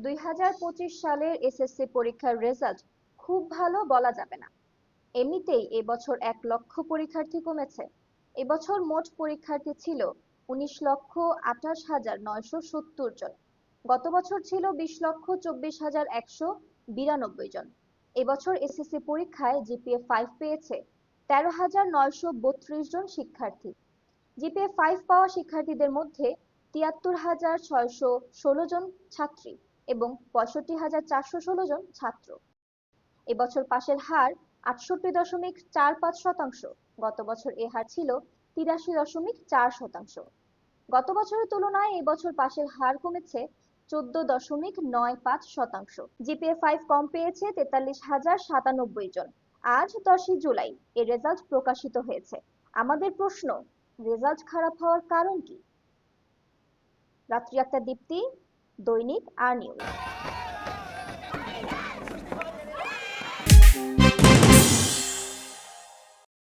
2025 সালের এসএসসি পরীক্ষার রেজাল্ট খুব ভালো বলা যাবে না। এমনিতেই এবছর 1 লক্ষ পরীক্ষার্থী কমেছে। এবছর মোট পরীক্ষার্থী ছিল 19,28,970 জন। গত বছর ছিল 20,24,192 জন। এবছর এসএসসি পরীক্ষায় জিপিএ 5 পেয়েছে 13,932 জন শিক্ষার্থী। জিপিএ 5 পাওয়া শিক্ষার্থীদের মধ্যে 73,616 জন ছাত্রী এবং 65,416 জন ছাত্র। এবছর পাশের হার 68.45%। গত বছর এ হার ছিল 83.4%। গত বছরের তুলনায় এবছর পাশের হার কমেছে 14.95%। জিপিএ 5 কম পেয়েছে 43,097 জন। আজ 10ই জুলাই এর রেজাল্ট প্রকাশিত হয়েছে। আমাদের প্রশ্ন, রেজাল্ট খারাপ হওয়ার কারণ কি? রাত্রি আক্তার দীপ্তি, দৈনিক আর নিউজ।